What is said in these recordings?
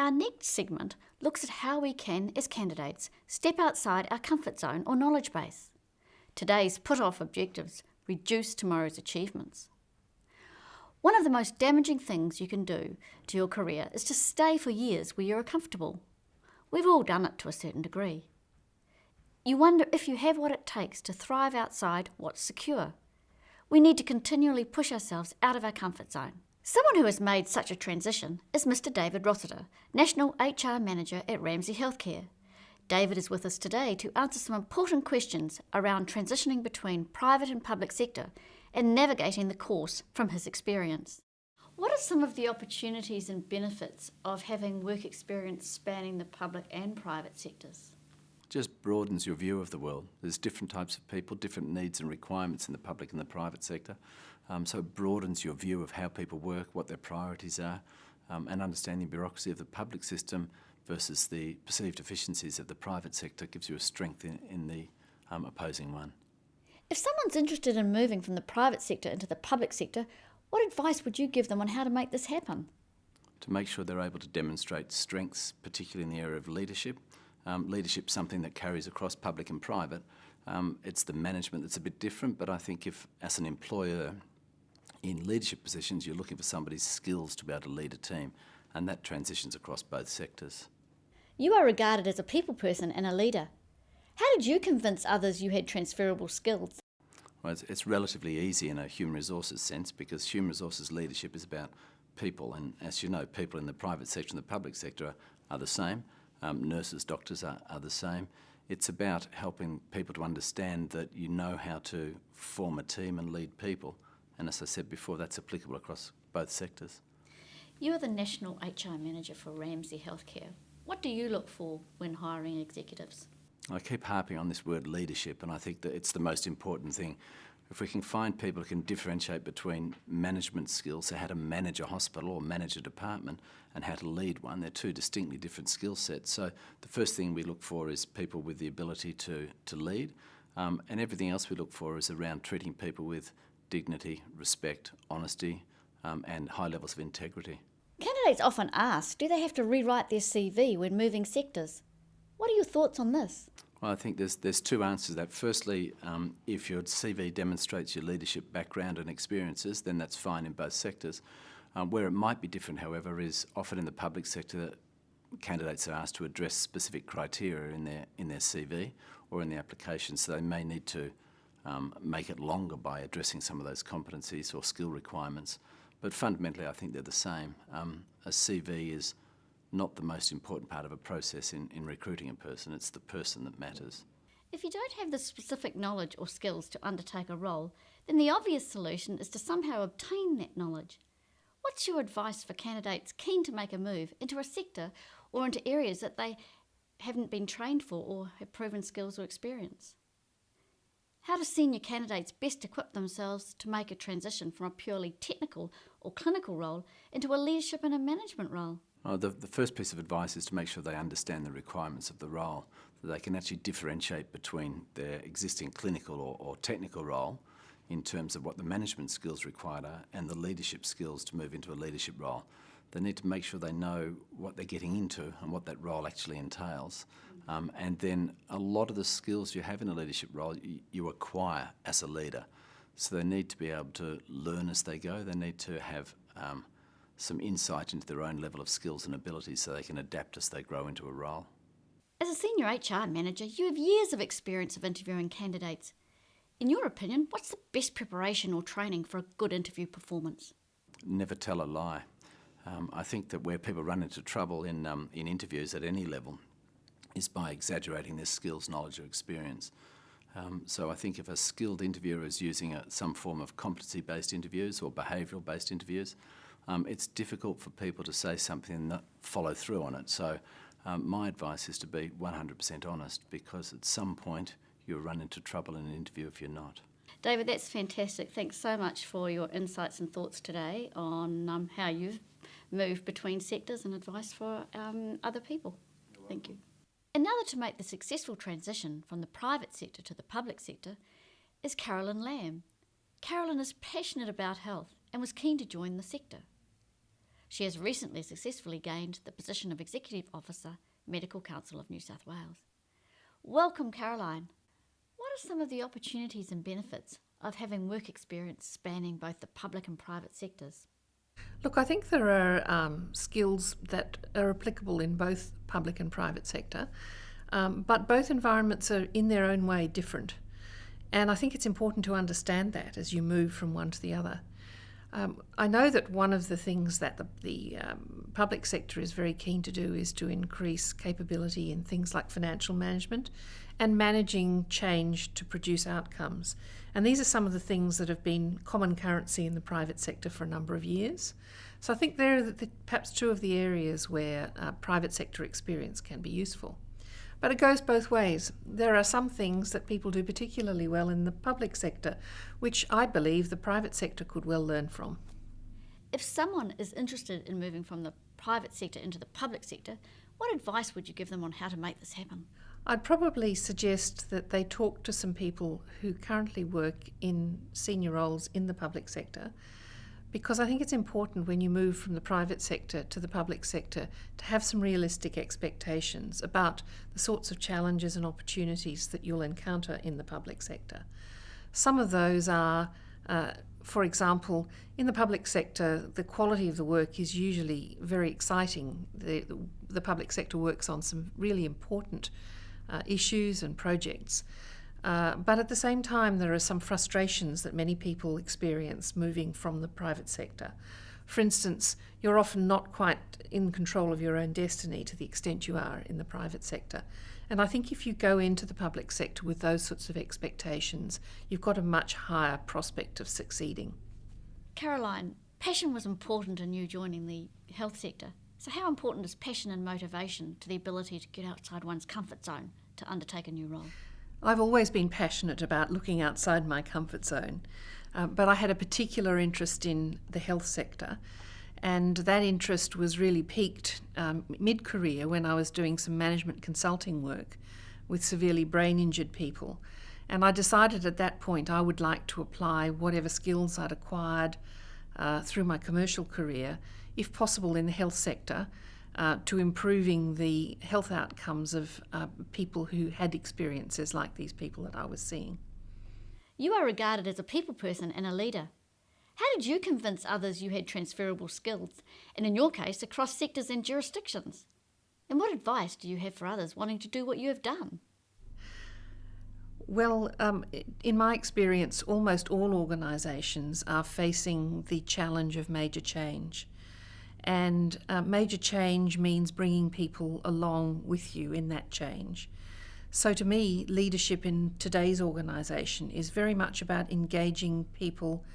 Our next segment looks at how we can, as candidates, step outside our comfort zone or knowledge base. Today's put-off objectives reduce tomorrow's achievements. One of the most damaging things you can do to your career is to stay for years where you're comfortable. We've all done it to a certain degree. You wonder if you have what it takes to thrive outside what's secure. We need to continually push ourselves out of our comfort zone. Someone who has made such a transition is Mr. David Rossiter, National HR Manager at Ramsay Healthcare. David is with us today to answer some important questions around transitioning between private and public sector and navigating the course from his experience. What are some of the opportunities and benefits of having work experience spanning the public and private sectors? Just broadens your view of the world. There's different types of people, different needs and requirements in the public and the private sector. So it broadens your view of how people work, what their priorities are, and understanding bureaucracy of the public system versus the perceived efficiencies of the private sector gives you a strength in the opposing one. If someone's interested in moving from the private sector into the public sector, what advice would you give them on how to make this happen? To make sure they're able to demonstrate strengths, particularly in the area of leadership. Leadership's something that carries across public and private. It's the management that's a bit different, but I think if, as an employer in leadership positions, you're looking for somebody's skills to be able to lead a team, and that transitions across both sectors. You are regarded as a people person and a leader. How did you convince others you had transferable skills? Well, it's relatively easy in a human resources sense because human resources leadership is about people, and as you know, people in the private sector and the public sector are the same. Nurses, doctors are the same. It's about helping people to understand that you know how to form a team and lead people. And as I said before, that's applicable across both sectors. You are the National HR Manager for Ramsay Healthcare. What do you look for when hiring executives? I keep harping on this word leadership, and I think that it's the most important thing. If we can find people who can differentiate between management skills, so how to manage a hospital or manage a department, and how to lead one, they're two distinctly different skill sets. So the first thing we look for is people with the ability to lead, and everything else we look for is around treating people with dignity, respect, honesty, and high levels of integrity. Candidates often ask, do they have to rewrite their CV when moving sectors? What are your thoughts on this? Well, I think there's two answers to that. Firstly, if your CV demonstrates your leadership background and experiences, then that's fine in both sectors. Where it might be different, however, is often in the public sector that candidates are asked to address specific criteria in their CV or in the application, so they may need to make it longer by addressing some of those competencies or skill requirements. But fundamentally, I think they're the same. A CV is not the most important part of a process in recruiting a person. It's the person that matters. If you don't have the specific knowledge or skills to undertake a role, then the obvious solution is to somehow obtain that knowledge. What's your advice for candidates keen to make a move into a sector or into areas that they haven't been trained for or have proven skills or experience? How do senior candidates best equip themselves to make a transition from a purely technical or clinical role into a leadership and a management role? The first piece of advice is to make sure they understand the requirements of the role, that they can actually differentiate between their existing clinical or technical role in terms of what the management skills required are and the leadership skills to move into a leadership role. They need to make sure they know what they're getting into and what that role actually entails. And then a lot of the skills you have in a leadership role you acquire as a leader. So they need to be able to learn as they go. They need to have some insight into their own level of skills and abilities so they can adapt as they grow into a role. As a senior HR manager, you have years of experience of interviewing candidates. In your opinion, what's the best preparation or training for a good interview performance? Never tell a lie. I think that where people run into trouble in interviews at any level is by exaggerating their skills, knowledge or experience. So I think if a skilled interviewer is using some form of competency-based interviews or behavioural-based interviews, it's difficult for people to say something and not follow through on it. So my advice is to be 100% honest, because at some point you'll run into trouble in an interview if you're not. David, that's fantastic. Thanks so much for your insights and thoughts today on how you've moved between sectors and advice for other people. Thank you. Another to make the successful transition from the private sector to the public sector is Carolyn Lamb. Carolyn is passionate about health and was keen to join the sector. She has recently successfully gained the position of Executive Officer, Medical Council of New South Wales. Welcome, Caroline. What are some of the opportunities and benefits of having work experience spanning both the public and private sectors? Look, I think there are skills that are applicable in both public and private sector, but both environments are in their own way different. And I think it's important to understand that as you move from one to the other. I know that one of the things that the public sector is very keen to do is to increase capability in things like financial management and managing change to produce outcomes. And these are some of the things that have been common currency in the private sector for a number of years. So I think they're perhaps two of the areas where private sector experience can be useful. But it goes both ways. There are some things that people do particularly well in the public sector, which I believe the private sector could well learn from. If someone is interested in moving from the private sector into the public sector, what advice would you give them on how to make this happen? I'd probably suggest that they talk to some people who currently work in senior roles in the public sector, because I think it's important when you move from the private sector to the public sector to have some realistic expectations about the sorts of challenges and opportunities that you'll encounter in the public sector. Some of those are, for example, in the public sector, the quality of the work is usually very exciting. The public sector works on some really important issues and projects. But at the same time, there are some frustrations that many people experience moving from the private sector. For instance, you're often not quite in control of your own destiny to the extent you are in the private sector. And I think if you go into the public sector with those sorts of expectations, you've got a much higher prospect of succeeding. Caroline, passion was important in you joining the health sector. So how important is passion and motivation to the ability to get outside one's comfort zone to undertake a new role? I've always been passionate about looking outside my comfort zone, but I had a particular interest in the health sector, and that interest was really peaked mid-career when I was doing some management consulting work with severely brain-injured people. And I decided at that point I would like to apply whatever skills I'd acquired through my commercial career, if possible in the health sector, to improving the health outcomes of people who had experiences like these people that I was seeing. You are regarded as a people person and a leader. How did you convince others you had transferable skills, and in your case, across sectors and jurisdictions? And what advice do you have for others wanting to do what you have done? Well, in my experience, almost all organisations are facing the challenge of major change. And major change means bringing people along with you in that change. So to me, leadership in today's organisation is very much about engaging people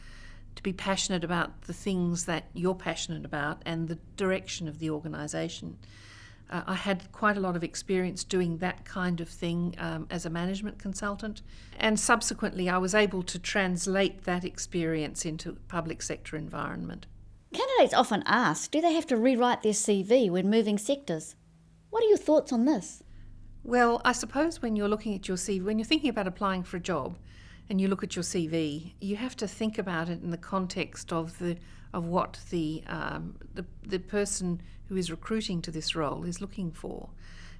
to be passionate about the things that you're passionate about and the direction of the organisation. I had quite a lot of experience doing that kind of thing as a management consultant, and subsequently I was able to translate that experience into a public sector environment. Candidates often ask, do they have to rewrite their CV when moving sectors? What are your thoughts on this? Well, I suppose when you're looking at your CV, when you're thinking about applying for a job and you look at your CV, you have to think about it in the context of what the person who is recruiting to this role is looking for.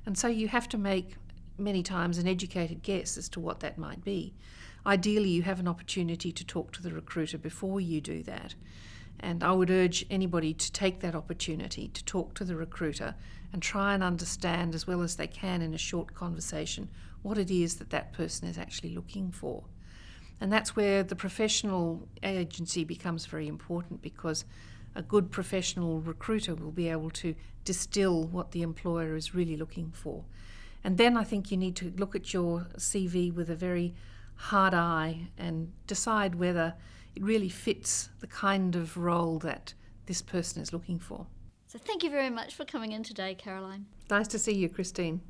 And so you have to make many times an educated guess as to what that might be. Ideally, you have an opportunity to talk to the recruiter before you do that. And I would urge anybody to take that opportunity to talk to the recruiter and try and understand as well as they can in a short conversation what it is that that person is actually looking for. And that's where the professional agency becomes very important, because a good professional recruiter will be able to distill what the employer is really looking for. And then I think you need to look at your CV with a very hard eye and decide whether it really fits the kind of role that this person is looking for. So thank you very much for coming in today, Caroline. Nice to see you, Christine.